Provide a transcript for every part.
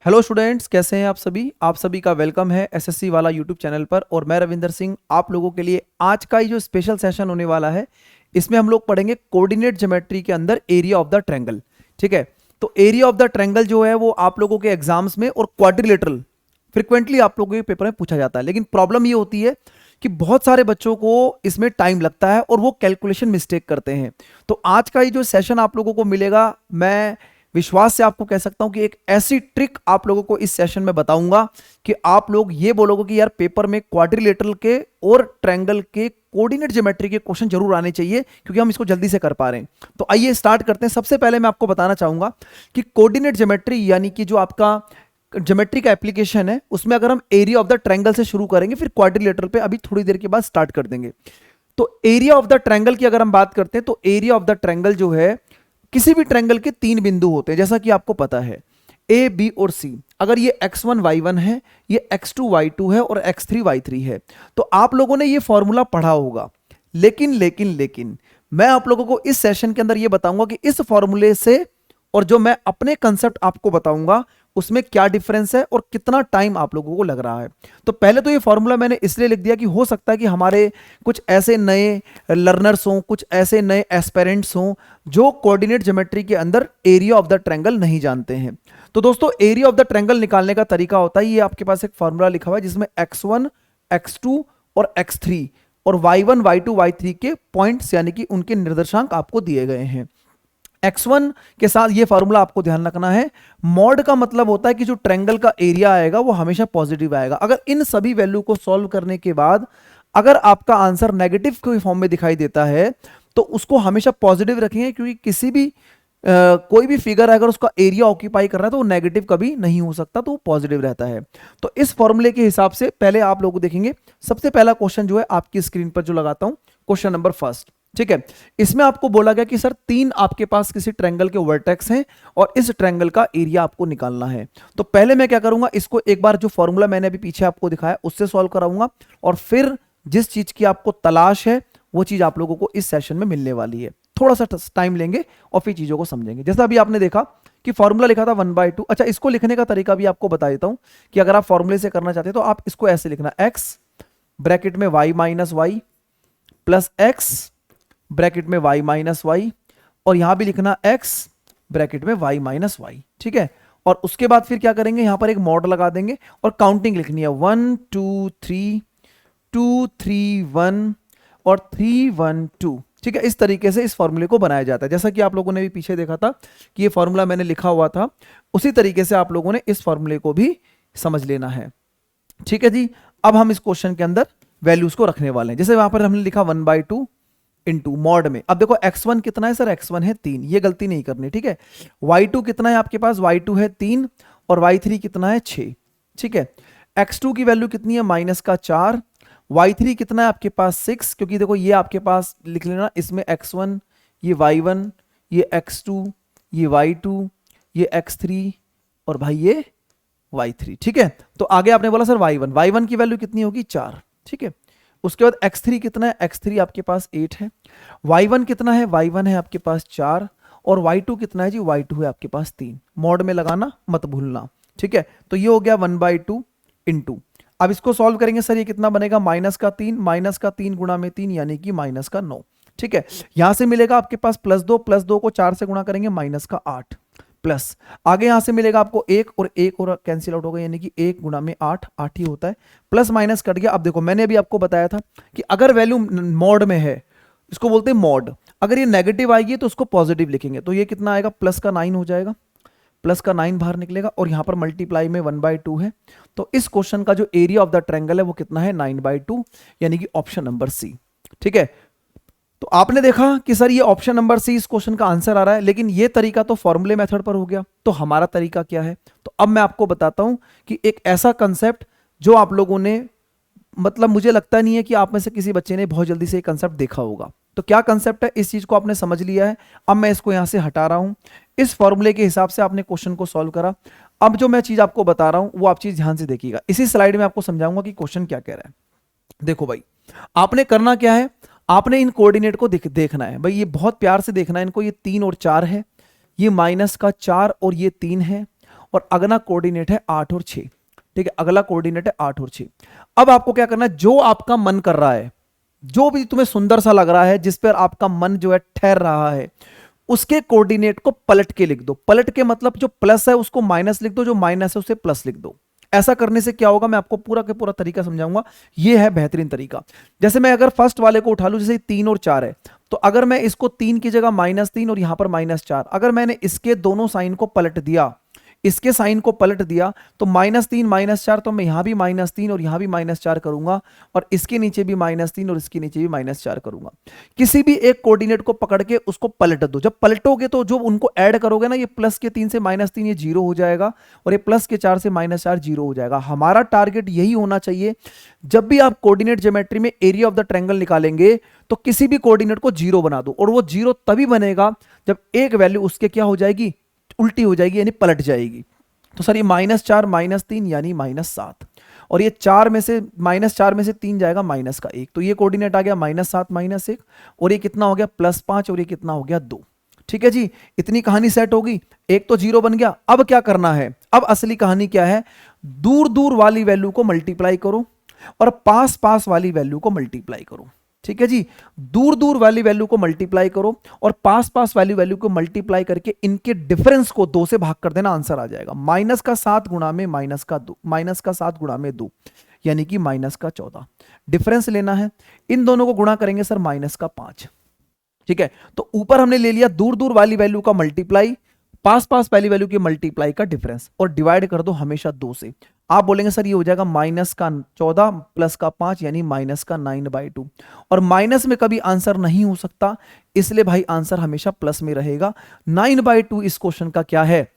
Hello students, कैसे हैं आप सभी का वेलकम है एसएससी वाला यूट्यूब चैनल पर। और मैं रविंदर सिंह आप लोगों के लिए आज का ये जो स्पेशल सेशन होने वाला है, इसमें हम लोग पढ़ेंगे कोऑर्डिनेट ज्योमेट्री के अंदर एरिया ऑफ द ट्रायंगल। ठीक है, तो एरिया ऑफ द ट्रायंगल जो है वो आप लोगों के एग्जाम्स में और क्वाड्रिलेटरल फ्रिक्वेंटली आप लोगों के पेपर में पूछा जाता है। लेकिन प्रॉब्लम ये होती है कि बहुत सारे बच्चों को इसमें टाइम लगता है और वो कैलकुलेशन मिस्टेक करते हैं। तो आज का ये जो सेशन आप लोगों को मिलेगा, मैं विश्वास से आपको कह सकता हूं कि एक ऐसी ट्रिक आप लोगों को इस सेशन में बताऊंगा कि आप लोग ये बोलोगे कि यार पेपर में क्वाड्रिलेटरल के और ट्रायंगल के कोऑर्डिनेट ज्योमेट्री के क्वेश्चन जरूर आने चाहिए, क्योंकि हम इसको जल्दी से कर पा रहे हैं। तो आइए स्टार्ट करते हैं। सबसे पहले मैं आपको बताना चाहूंगा कि कोऑर्डिनेट ज्योमेट्री यानी कि जो आपका ज्योमेट्री का एप्लीकेशन है, उसमें अगर हम एरिया ऑफ द ट्रायंगल से शुरू करेंगे, फिर क्वाड्रिलेटरल पे अभी थोड़ी देर के बाद स्टार्ट कर देंगे। तो एरिया ऑफ द ट्रायंगल की अगर हम बात करते हैं, तो एरिया ऑफ द ट्रायंगल जो है, किसी भी ट्रायंगल के तीन बिंदु होते हैं, जैसा कि आपको पता है ए बी और सी। अगर ये x1 y1 है, ये x2 y2 है और x3 y3 है, तो आप लोगों ने ये फॉर्मूला पढ़ा होगा। लेकिन मैं आप लोगों को इस सेशन के अंदर ये बताऊंगा कि इस फॉर्मूले से और जो मैं अपने कंसेप्ट आपको बताऊंगा उसमें क्या डिफरेंस है और कितना टाइम आप लोगों को लग रहा है। तो पहले तो ये फॉर्मूला मैंने इसलिए लिख दिया कि हो सकता है कि हमारे कुछ ऐसे नए लर्नर्स हों, कुछ ऐसे नए एस्पेरेंट्स हों जो कोऑर्डिनेट ज्योमेट्री के अंदर एरिया ऑफ द ट्रायंगल नहीं जानते हैं। तो दोस्तों, एरिया ऑफ द ट्रायंगल निकालने का तरीका होता है, ये आपके पास एक फॉर्मूला लिखा हुआ है जिसमें x1 x2 और x3 और y1 y2 y3 के पॉइंट्स यानी कि उनके निर्देशांक आपको दिए गए हैं। x1 के साथ ये फॉर्मूला आपको ध्यान रखना है, मॉड का मतलब होता है कि जो ट्रायंगल का एरिया आएगा वो हमेशा पॉजिटिव आएगा। अगर इन सभी वैल्यू को सॉल्व करने के बाद अगर आपका आंसर नेगेटिव के फॉर्म में दिखाई देता है, तो उसको हमेशा पॉजिटिव रखेंगे, क्योंकि किसी भी कोई भी फिगर अगर उसका एरिया ऑक्यूपाई कर रहा है तो वो नेगेटिव कभी नहीं हो सकता, तो वो पॉजिटिव रहता है। तो इस फॉर्मूले के हिसाब से पहले आप लोग देखेंगे। सबसे पहला क्वेश्चन जो है आपकी स्क्रीन पर जो लगाता हूं, क्वेश्चन नंबर फर्स्ट। ठीक है, इसमें आपको बोला गया कि सर तीन आपके पास किसी ट्रायंगल के वर्टेक्स हैं और इस ट्रायंगल का एरिया आपको निकालना है। तो पहले मैं क्या करूंगा, इसको एक बार जो फॉर्मूला मैंने अभी पीछे आपको दिखाया उससे सॉल्व कराऊंगा, और फिर जिस चीज की आपको तलाश है वो चीज आप लोगों को इस सेशन में मिलने वाली है। थोड़ा सा टाइम लेंगे और फिर चीजों को समझेंगे। जैसा अभी आपने देखा कि फॉर्मूला लिखा था 1/2। अच्छा, इसको लिखने का तरीका भी आपको बता देता हूं कि अगर आप फॉर्मूले से करना चाहते हैं तो आप इसको ऐसे लिखना, x ब्रैकेट में y minus y plus x bracket में y माइनस वाई, और यहां भी लिखना x ब्रैकेट में y माइनस वाई। ठीक है, और उसके बाद फिर क्या करेंगे, यहां पर एक मॉड लगा देंगे और काउंटिंग लिखनी है 1 2 3 2 3 1 और 3 1 2। ठीक है, इस तरीके से इस फॉर्मूले को बनाया जाता है। जैसा कि आप लोगों ने भी पीछे देखा था कि ये फॉर्मूला मैंने लिखा हुआ था, उसी तरीके से आप लोगों ने इस फॉर्मूले को भी समझ लेना है। ठीक है जी, अब हम इस क्वेश्चन के अंदर वैल्यूज को रखने वाले हैं। जैसे वहां पर हमने लिखा 1/2 इंटू मॉड में। अब देखो x1 कितना है सर, x1 है 3, ये गलती नहीं करनी। ठीक है, y2 कितना है आपके पास, y2 है 3 और y3 कितना है 6। ठीक है, x2 की वैल्यू कितनी है, -4। y3 कितना है आपके पास 6, क्योंकि देखो ये आपके पास लिख लेना, इसमें x1 ये y1 ये x2 ये y2 ये x3 और भाई ये y3। ठीक है, तो आगे आपने बोला सर y1 की वैल्यू कितनी होगी, 4। ठीक है, उसके बाद x3 कितना है, x3 आपके पास 8 है। y1 कितना है, y1 है आपके पास 4, और y2 कितना है जी, y2 है आपके पास 3। मॉड में लगाना मत भूलना। ठीक है, तो ये हो गया 1/2 इंटू। अब इसको सॉल्व करेंगे सर, ये कितना बनेगा, -3 गुणा में 3 यानी कि -9। ठीक है, यहां से मिलेगा आपके पास +2 को 4 से गुणा करेंगे -8, प्लस आगे यहां से मिलेगा आपको 1 और कैंसिल आउट होगा, यानी कि 1 गुणा में 8 ही होता है, प्लस माइनस कट गया। अब देखो मैंने अभी आपको बताया था कि अगर वैल्यू मॉड में है, इसको बोलते हैं मॉड, अगर ये नेगेटिव आएगी तो उसको पॉजिटिव लिखेंगे। तो ये कितना आएगा, प्लस का 9 हो जाएगा, प्लस का 9 बाहर निकलेगा, और यहां पर मल्टीप्लाई में 1/2 है। तो इस क्वेश्चन का जो एरिया ऑफ द ट्रायंगल है वो कितना है, 9/2, यानी कि ऑप्शन नंबर सी। ठीक है, तो आपने देखा कि सर ये ऑप्शन नंबर सी इस क्वेश्चन का आंसर आ रहा है, लेकिन ये तरीका तो फॉर्मूले मेथड पर हो गया। तो हमारा तरीका क्या है, तो अब मैं आपको बताता हूं कि एक ऐसा कंसेप्ट जो आप लोगों ने, मतलब मुझे लगता नहीं है कि आप में से किसी बच्चे ने बहुत जल्दी से ये कंसेप्ट देखा होगा। तो क्या कंसेप्ट है, इस चीज को आपने समझ लिया है। अब मैं इसको यहां से हटा रहा हूं, इस फॉर्मूले के हिसाब से आपने क्वेश्चन को सॉल्व करा। अब जो मैं चीज आपको बता रहा हूं वो आप चीज ध्यान से देखिएगा, इसी स्लाइड में आपको समझाऊंगा कि क्वेश्चन क्या कह रहा है। देखो भाई, आपने करना क्या है, आपने इन कोऑर्डिनेट को देखना है भाई, ये बहुत प्यार से देखना है इनको। ये 3 और 4 है, ये -4 और ये 3 है, और अगला कोऑर्डिनेट है 8 और 6। ठीक है, अगला कोऑर्डिनेट है 8 और 6। अब आपको क्या करना है, जो आपका मन कर रहा है, जो भी तुम्हें सुंदर सा लग रहा है, जिस पर आपका मन जो है ठहर रहा है, उसके कोऑर्डिनेट को पलट के लिख दो। पलट के मतलब जो प्लस है उसको माइनस लिख दो, जो माइनस है उसे प्लस लिख दो। ऐसा करने से क्या होगा, मैं आपको पूरा का पूरा तरीका समझाऊंगा। यह है बेहतरीन तरीका। जैसे मैं अगर फर्स्ट वाले को उठा लूं, जैसे 3 और 4 है, तो अगर मैं इसको 3 की जगह -3 और यहां पर -4, अगर मैंने इसके दोनों साइन को पलट दिया, इसके साइन को पलट दिया, तो -3 -4, तो मैं यहां भी -3 और यहां भी -4 करूंगा, और इसके नीचे भी -3 और इसके नीचे भी -4 करूंगा। किसी भी एक कोऑर्डिनेट को पकड़ के उसको पलट दो। जब पलटोगे तो जो उनको ऐड करोगे ना, ये प्लस के 3 से -3 ये 0 हो जाएगा, और ये प्लस के 4 से -4 0 हो जाएगा। हमारा टारगेट यही होना चाहिए, जब भी आप कोऑर्डिनेट ज्योमेट्री में एरिया ऑफ द ट्रायंगल निकालेंगे तो किसी भी कोऑर्डिनेट को 0 बना दो, और वो 0 तभी बनेगा जब एक वैल्यू उसके क्या हो जाएगी, उल्टी हो जाएगी, यानी पलट जाएगी। तो सर ये -4 -3 यानी -7, और ये 4 में से -4 में से 3 जाएगा -1, तो ये कोऑर्डिनेट आ गया -7 -1, और ये कितना हो गया +5, और ये कितना हो गया 2। ठीक है जी, इतनी कहानी सेट होगी। एक तो 0 बन गया। अब क्या करना है, अब असली कहानी क्या है, दूर दूर वाली वैल्यू को मल्टीप्लाई करो और पास पास वाली वैल्यू को मल्टीप्लाई करो। ठीक है जी, दूर दूर वाली वैल्यू को मल्टीप्लाई करो और पास पास वाली वैल्यू को मल्टीप्लाई करके इनके डिफरेंस को 2 से भाग कर देना, आंसर आ जाएगा। -7 गुणा में -7 गुणा में 2 यानी कि -14। डिफरेंस लेना है, इन दोनों को गुणा करेंगे सर -5। ठीक है, तो ऊपर हमने ले लिया दूर दूर वाली वैल्यू का मल्टीप्लाई, पास पास वाली वैल्यू के मल्टीप्लाई का डिफरेंस, और डिवाइड कर दो हमेशा 2 से। आप बोलेंगे सर ये हो जाएगा -14 प्लस का 5 यानी -9/2, और माइनस में कभी आंसर नहीं हो सकता, इसलिए भाई आंसर हमेशा प्लस में रहेगा। 9/2 इस क्वेश्चन का क्या है,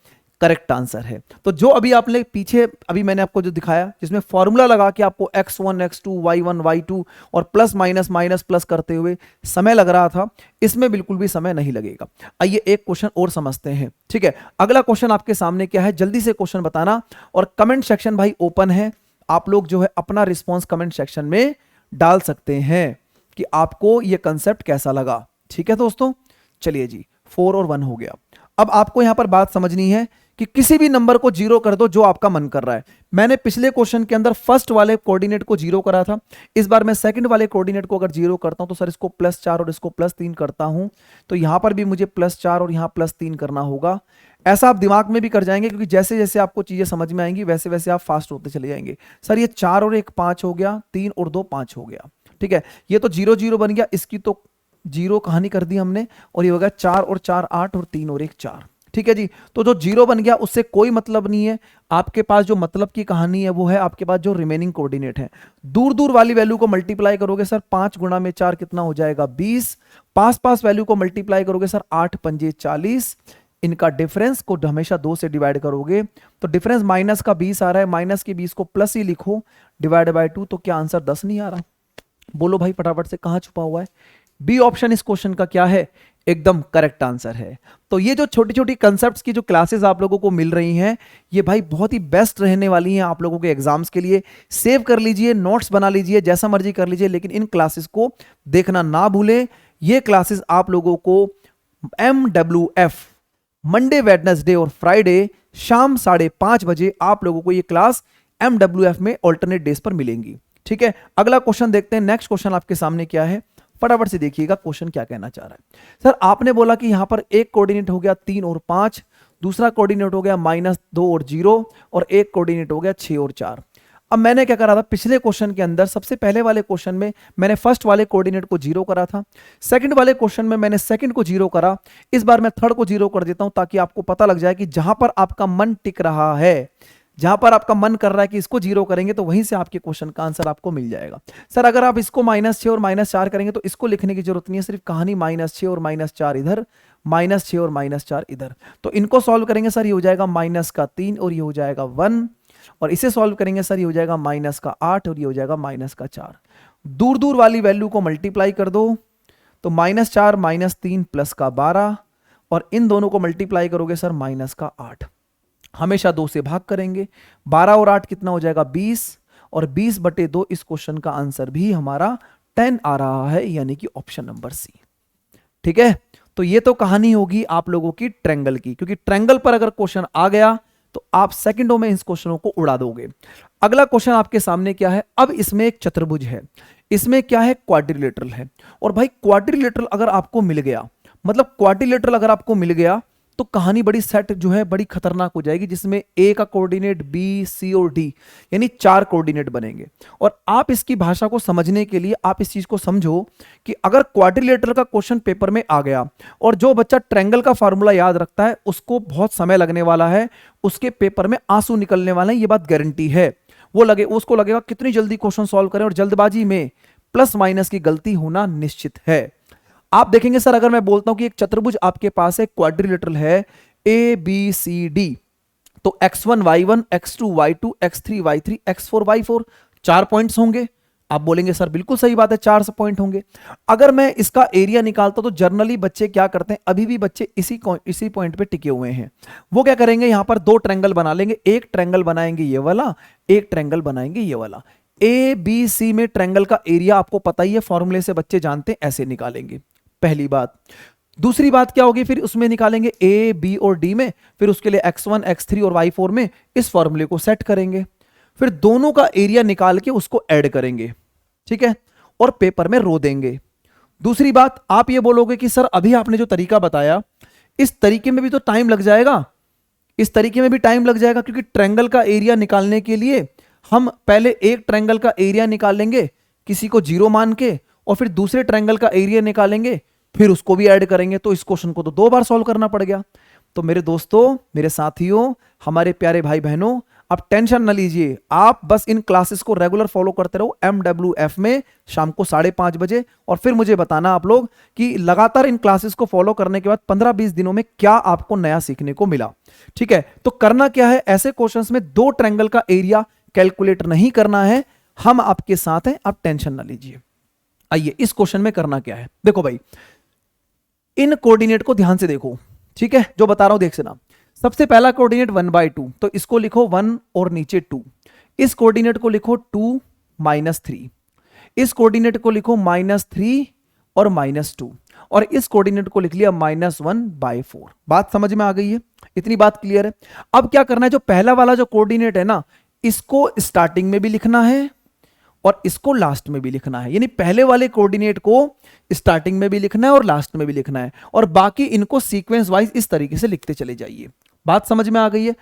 करेक्ट आंसर है। तो जो अभी आपने पीछे अभी मैंने आपको जो दिखाया, जिसमें फॉर्मूला लगा के आपको x1 x2 y1 y2 और प्लस माइनस माइनस प्लस करते हुए समय लग रहा था, इसमें बिल्कुल भी समय नहीं लगेगा। आइए एक क्वेश्चन और समझते हैं। ठीक है, अगला क्वेश्चन आपके सामने क्या है, जल्दी से क्वेश्चन बताना, और कमेंट सेक्शन भाई ओपन है, आप लोग जो है अपना रिस्पॉन्स कमेंट सेक्शन में डाल सकते हैं कि आपको यह कंसेप्ट कैसा लगा। ठीक है दोस्तों, चलिए जी 4 और 1 हो गया। अब आपको यहां पर बात समझनी है कि किसी भी नंबर को 0 कर दो जो आपका मन कर रहा है। मैंने पिछले क्वेश्चन के अंदर फर्स्ट वाले कोऑर्डिनेट को 0 करा था, इस बार मैं सेकंड वाले कोऑर्डिनेट को अगर 0 करता हूं तो सर इसको +4 और इसको +3 करता हूं, तो यहां पर भी मुझे +4 और यहां +3 करना होगा। ऐसा आप दिमाग में भी कर जाएंगे, क्योंकि जैसे जैसे आपको चीजें समझ में आएंगी वैसे वैसे आप फास्ट होते चले जाएंगे। सर ये 4 और 1 5 हो गया, 3 और 2 5 हो गया। ठीक है, ये तो 0 0 बन गया, इसकी तो 0 कहानी कर दी हमने, और ये हो गया 4 और 4 8 और 3 और 1 4। ठीक है जी, तो जो 0 बन गया उससे कोई मतलब नहीं है। आपके पास जो मतलब की कहानी है वो है आपके पास जो रिमेनिंग कोऑर्डिनेट है। दूर दूर वाली वैल्यू को मल्टीप्लाई करोगे सर 5 गुणा में 4 कितना हो जाएगा 20, पास पास वैल्यू को मल्टीप्लाई करोगे सर 8 पंजे 40, इनका डिफरेंस को हमेशा 2 से डिवाइड करोगे तो डिफरेंस माइनस का 20 आ रहा है, माइनस के 20 को प्लस ही लिखो डिवाइड बाय 2, तो क्या आंसर 10 नहीं आ रहा? बोलो भाई फटाफट से, कहां छुपा हुआ है? बी ऑप्शन इस क्वेश्चन का क्या है, एकदम करेक्ट आंसर है। तो ये जो छोटी छोटी कंसेप्ट्स की जो क्लासेस आप लोगों को मिल रही हैं, ये भाई बहुत ही बेस्ट रहने वाली हैं आप लोगों के एग्जाम्स के लिए। सेव कर लीजिए, नोट्स बना लीजिए, जैसा मर्जी कर लीजिए, लेकिन इन क्लासेस को देखना ना भूलें। ये क्लासेस आप लोगों को MWF मंडे वेडनेसडे और फ्राइडे शाम 5:30 बजे आप लोगों को ये क्लास MWF में ऑल्टरनेट डेज पर मिलेंगी। ठीक है, अगला क्वेश्चन देखते हैं। नेक्स्ट क्वेश्चन आपके सामने क्या है, फटाफट से देखिएगा क्वेश्चन क्या कहना चाह रहा है। सर आपने बोला कि यहां पर एक कोऑर्डिनेट हो गया 3 और 5, दूसरा कोऑर्डिनेट हो गया -2 और 0, और एक कोऑर्डिनेट हो गया 6 और 4। अब मैंने क्या करा था पिछले क्वेश्चन के अंदर, सबसे पहले वाले क्वेश्चन में मैंने फर्स्ट वाले कोऑर्डिनेट को 0 करा था, सेकंड वाले क्वेश्चन में मैंने सेकंड को 0 करा, इस बार मैं थर्ड को 0 कर देता हूं ताकि आपको पता लग जाए कि जहां पर आपका मन टिक रहा है, जहां पर आपका मन कर रहा है कि इसको 0 करेंगे तो वहीं से आपके क्वेश्चन का आंसर आपको मिल जाएगा। सर अगर आप इसको -6 और -4 करेंगे तो इसको लिखने की जरूरत नहीं है, सिर्फ कहानी -6 और -4 इधर, -6 और -4 इधर। तो इनको सॉल्व करेंगे सर, ये हो जाएगा -3 और ये हो जाएगा 1, और इसे सॉल्व करेंगे सर, ये हो जाएगा -8 और ये हो जाएगा -4। दूर दूर वाली वैल्यू को मल्टीप्लाई कर दो तो -4 -3 प्लस का 12, और इन दोनों को मल्टीप्लाई करोगे सर -8। हमेशा 2 से भाग करेंगे, 12 और 8 कितना हो जाएगा 20, और 20/2 इस क्वेश्चन का आंसर भी हमारा 10 आ रहा है, यानी कि ऑप्शन नंबर सी। ठीक है, तो ये तो कहानी होगी आप लोगों की ट्रायंगल की, क्योंकि ट्रायंगल पर अगर क्वेश्चन आ गया तो आप सेकंडों में इन क्वेश्चनों को उड़ा दोगे। अगला क्वेश्चन आपके सामने क्या है, अब इसमें एक चतुर्भुज है, इसमें क्या है, क्वाड्रिलेटरल है। और भाई क्वाड्रिलेटरल अगर आपको मिल गया, मतलब क्वाड्रिलेटरल अगर आपको मिल गया तो कहानी बड़ी सेट जो है बड़ी खतरनाक हो जाएगी, जिसमें ए का कोऑर्डिनेट बी, सी और डी यानी 4 कोऑर्डिनेट बनेंगे। और आप इसकी भाषा को समझने के लिए आप इस चीज को समझो कि अगर क्वाड्रिलेटरल का क्वेश्चन पेपर में आ गया और जो बच्चा ट्रायंगल का फॉर्मूला याद रखता है उसको बहुत समय लगने वाला है, उसके पेपर में आंसू निकलने वाले हैं, ये बात गारंटी है। उसको लगेगा कितनी जल्दी क्वेश्चन सॉल्व करें, और जल्दबाजी में प्लस माइनस की गलती होना निश्चित है। आप देखेंगे सर, अगर मैं बोलता हूं कि एक चतुर्भुज आपके पास है, क्वाड्रिलेटरल है ए बी सी डी, तो x1 y1 x2 y2 x3 y3 x4 y4 4 points होंगे। आप बोलेंगे सर बिल्कुल सही बात है, 4 पॉइंट होंगे। अगर मैं इसका एरिया निकालता तो जनरली बच्चे क्या करते हैं, अभी भी बच्चे इसी पॉइंट पे टिके हुए हैं। वो क्या करेंगे, यहां पर 2 ट्रायंगल बना लेंगे, एक ट्रायंगल बनाएंगे ये वाला, एक ट्रायंगल बनाएंगे ये वाला। ए बी सी में ट्रायंगल का एरिया आपको पता ही है, फॉर्मूले से बच्चे जानते हैं, ऐसे निकालेंगे, पहली बात। दूसरी बात क्या होगी, फिर उसमें निकालेंगे ए बी और डी में, फिर उसके लिए x1 x3 और y4 में इस फॉर्मूले को सेट करेंगे, फिर दोनों का एरिया निकाल के उसको ऐड करेंगे, ठीक है, और पेपर में रो देंगे। दूसरी बात, आप ये बोलोगे कि सर अभी आपने जो तरीका बताया इस तरीके में भी तो टाइम लग जाएगा, इस तरीके में भी टाइम लग जाएगा, क्योंकि ट्रायंगल का एरिया निकालने के लिए हम पहले एक ट्रायंगल का एरिया निकाल लेंगे किसी को 0 मान के, और फिर दूसरे ट्रायंगल का एरिया निकालेंगे, फिर उसको भी ऐड करेंगे, तो इस क्वेश्चन को तो 2 बार सॉल्व करना पड़ गया। तो मेरे दोस्तों, मेरे साथियों, हमारे प्यारे भाई बहनों, आप टेंशन ना लीजिए, आप बस इन क्लासेस को रेगुलर फॉलो करते रहो MWF में शाम को 5:30 बजे, और फिर मुझे बताना आप लोग कि लगातार इन क्लासेस को फॉलो करने के बाद 15-20 दिनों में क्या आपको नया सीखने को मिला। ठीक है, तो करना क्या है, ऐसे क्वेश्चंस में 2 ट्रायंगल का एरिया कैलकुलेट नहीं करना है, हम आपके साथ हैं, आप टेंशन ना लीजिए। आइए इस क्वेश्चन में करना क्या है, देखो भाई, इन कोऑर्डिनेट को ध्यान से देखो, ठीक है, जो बता रहा हूं देख से ना। सबसे पहला कोऑर्डिनेट 1/2, तो इसको लिखो 1 और नीचे 2। इस कोऑर्डिनेट को लिखो 2 -3, इस कोऑर्डिनेट को लिखो -3 और -2, और इस कोऑर्डिनेट को लिख लिया -1/4। बात समझ में आ गई है, इतनी बात क्लियर है। अब क्या करना है, जो पहला वाला जो कोऑर्डिनेट है ना, इसको स्टार्टिंग में भी लिखना है और इसको लास्ट में भी लिखना है, यानी पहले वाले कोऑर्डिनेट को स्टार्टिंग में भी लिखना है और लास्ट में भी लिखना है, और बाकी इनको सीक्वेंस वाइज इस तरीके से लिखते चले जाइए। बात समझ में आ गई है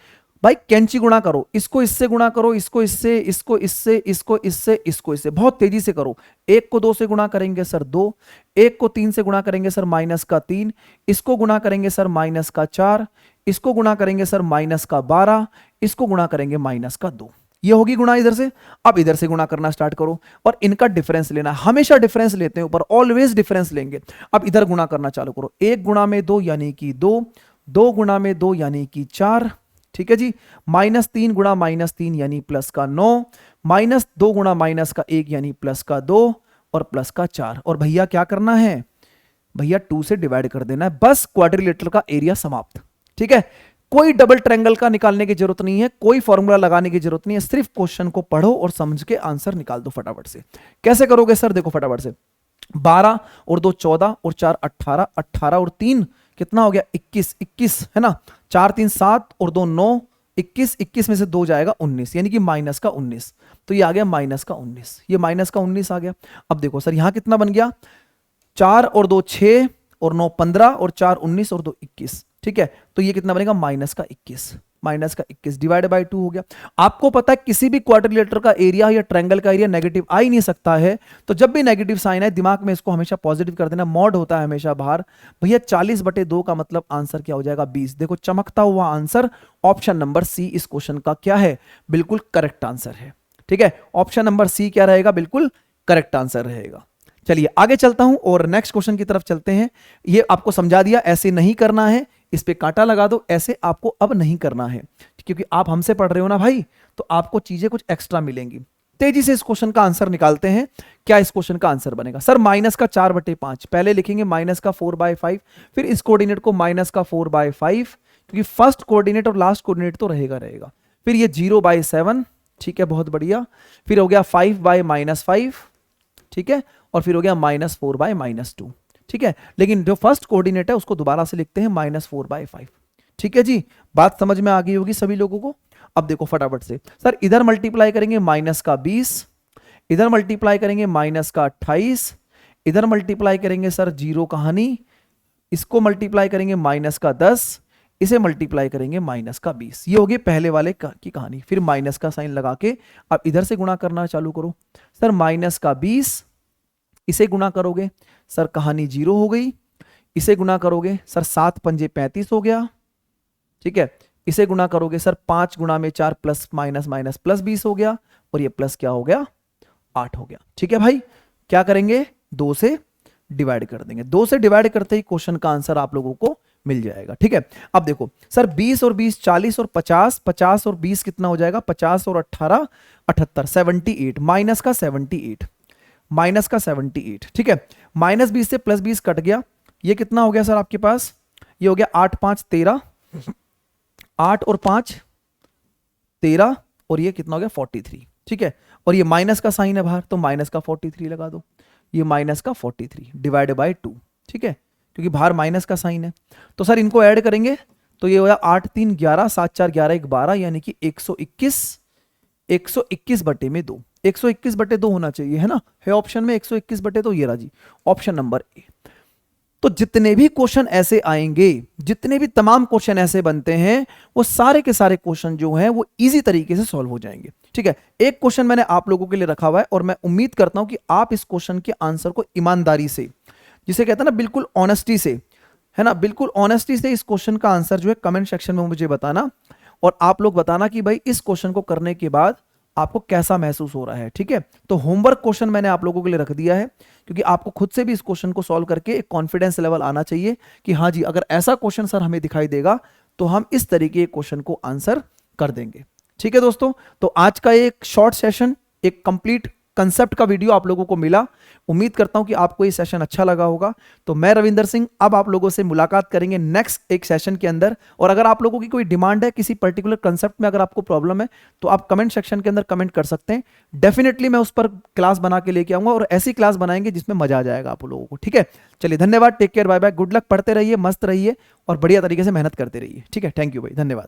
भाई, कैंची गुणा करो, इसको इससे गुणा करो, इसको इससे, इसको इससे, इसको इससे, इसको इससे, बहुत तेजी से करो। 1 को 2 से गुणा करेंगे सर 2, 1 को 3 से गुणा करेंगे सर -3, इसको गुणा करेंगे सर -4, इसको गुणा करेंगे सर -12, इसको गुणा करेंगे -2। ये होगी गुणा इधर से। अब इधर से गुणा करना स्टार्ट करो और इनका डिफरेंस लेना, हमेशा डिफरेंस लेते हैं ऊपर, ऑलवेज डिफरेंस लेंगे। अब इधर गुणा करना चालू करो, 1 गुणा में 2 यानी कि 2, 2 गुणा में 2 यानी कि 4, ठीक है जी, -3 गुणा -3 यानी +9, -2 गुणा -1 यानी +2 और +4। और भैया क्या करना है, भैया 2 से डिवाइड कर देना है, बस क्वाड्रिलेटरल का एरिया समाप्त। ठीक है, कोई डबल ट्रायंगल का निकालने की जरूरत नहीं है, कोई फॉर्मूला लगाने की जरूरत नहीं है, सिर्फ क्वेश्चन को पढ़ो और समझ के आंसर निकाल दो फटाफट से। कैसे करोगे सर, देखो फटाफट से, 12 और 2 14 और 4 18, 18 और 3 कितना हो गया 21, 21 है ना, 4 3 7 और 2 9, 21, 21 में से 2 जाएगा 19, यानी कि -19, तो ये आ गया -19, ये -19 आ गया। अब देखो सर यहां कितना बन गया, 4 और 2 6 और 9 15 और 4 19 और 2 21, ठीक है, तो ये कितना बनेगा -21 डिवाइड बाय 2 हो गया। आपको पता है किसी भी क्वाड्रिलेटरल का एरिया या ट्रायंगल का एरिया नेगेटिव आ ही नहीं सकता है, तो जब भी नेगेटिव साइन है दिमाग में इसको हमेशा पॉजिटिव कर देना, मॉड होता है हमेशा बाहर। भैया 40/2 का मतलब आंसर क्या हो जाएगा 20। देखो चमकता हुआ आंसर, ऑप्शन नंबर सी इस क्वेश्चन का क्या है, बिल्कुल करेक्ट आंसर है। ठीक है, ऑप्शन नंबर सी क्या रहेगा, बिल्कुल करेक्ट आंसर रहेगा। चलिए आगे चलता हूं और नेक्स्ट क्वेश्चन की तरफ चलते हैं। ये आपको समझा दिया, ऐसे नहीं करना है, इस पे कांटा लगा दो, ऐसे आपको अब नहीं करना है, क्योंकि आप हमसे पढ़ रहे हो ना भाई, तो आपको चीजें कुछ एक्स्ट्रा मिलेंगी। तेजी से इस क्वेश्चन का आंसर निकालते हैं। क्या इस क्वेश्चन का आंसर बनेगा सर, -4/5, पहले लिखेंगे -4/5, फिर इस कोऑर्डिनेट को -4/5, क्योंकि फर्स्ट कोऑर्डिनेट और लास्ट कोऑर्डिनेट तो रहेगा, फिर ये 0/7, ठीक है, बहुत बढ़िया, फिर हो गया 5/-5, ठीक है, और फिर हो गया -4/-2, ठीक है, लेकिन जो फर्स्ट कोऑर्डिनेट है उसको दोबारा से लिखते हैं -4/5, ठीक है जी, बात समझ में आ गई होगी सभी लोगों को। अब देखो फटाफट से, सर इधर मल्टीप्लाई करेंगे माइनस का 20, इधर मल्टीप्लाई करेंगे माइनस का 28, इधर मल्टीप्लाई करेंगे सर जीरो कहानी, इसको मल्टीप्लाई करेंगे माइनस का 10, इसे मल्टीप्लाई करेंगे माइनस का 20। ये होगी पहले वाले की कहानी। फिर माइनस का साइन लगा के अब इधर से गुणा करना चालू करो। सर माइनस का 20, इसे गुणा करोगे सर कहानी जीरो हो गई, इसे गुणा करोगे सर 7 पंजे 35 हो गया, ठीक है। इसे गुणा करोगे सर 5 गुणा में 4 प्लस माइनस माइनस प्लस 20 हो गया, और ये प्लस क्या हो गया 8 हो गया। ठीक है भाई, क्या करेंगे 2 से डिवाइड कर देंगे, 2 से डिवाइड करते ही क्वेश्चन का आंसर आप लोगों को मिल जाएगा। ठीक है, अब देखो सर 20 और 20 40 और 50, 50 और 20 कितना हो जाएगा 50 और 18 78, 78 माइनस का 78, माइनस का 78। ठीक है, माइनस 20 से प्लस 20 कट गया, ये कितना हो गया सर आपके पास, ये हो गया 8 5 13, 8 और 5 13, और ये कितना हो गया 43। ठीक है, और ये माइनस का साइन है बाहर, तो माइनस का 43 लगा दो, ये माइनस का 43 डिवाइड बाय 2। ठीक है, क्योंकि बाहर माइनस का साइन है। तो सर इनको ऐड करेंगे तो ये हो गया 8 3 11, 7 4 11 1 12, यानी कि 121, 121 बटे में 2, 121 बटे 2 होना चाहिए, है ना, है ऑप्शन में 121 बटे 2, ये रहा जी ऑप्शन नंबर ए। तो जितने भी क्वेश्चन ऐसे आएंगे, जितने भी तमाम क्वेश्चन ऐसे बनते हैं, वो सारे के सारे क्वेश्चन जो हैं वो इजी तरीके से सॉल्व हो जाएंगे। ठीक है, एक क्वेश्चन मैंने आप लोगों के लिए रखा हुआ है, और मैं उम्मीद करता हूं कि आप इस क्वेश्चन के आंसर को ईमानदारी से, जिसे कहते हैं ना बिल्कुल ऑनेस्टी से, है ना, बिल्कुल ऑनेस्टी से इस क्वेश्चन का आंसर जो है कमेंट सेक्शन में मुझे बताना, और आप लोग बताना कि भाई इस क्वेश्चन को करने के बाद आपको कैसा महसूस हो रहा है। ठीक है, तो होमवर्क क्वेश्चन मैंने आप लोगों के लिए रख दिया है, क्योंकि आपको खुद से भी इस क्वेश्चन को सॉल्व करके एक कॉन्फिडेंस लेवल आना चाहिए कि हाँ जी, अगर ऐसा क्वेश्चन सर हमें दिखाई देगा तो हम इस तरीके के क्वेश्चन को आंसर कर देंगे। ठीक है दोस्तों, तो आज का एक शॉर्ट सेशन, एक कंप्लीट कंसेप्ट का वीडियो आप लोगों को मिला। उम्मीद करता हूं कि आपको ये सेशन अच्छा लगा होगा। तो मैं रविंदर सिंह अब आप लोगों से मुलाकात करेंगे नेक्स्ट एक सेशन के अंदर, और अगर आप लोगों की कोई डिमांड है किसी पर्टिकुलर कंसेप्ट में, अगर आपको प्रॉब्लम है तो आप कमेंट सेक्शन के अंदर कमेंट कर सकते हैं। डेफिनेटली मैं उस पर क्लास बना के लेके आऊंगा, और ऐसी क्लास बनाएंगे जिसमें मजा आ जाएगा आप लोगों को। ठीक है, चलिए धन्यवाद, take care, bye bye, good luck, पढ़ते रहिए, मस्त रहिए और बढ़िया तरीके से मेहनत करते रहिए। ठीक है, थैंक यू भाई, धन्यवाद।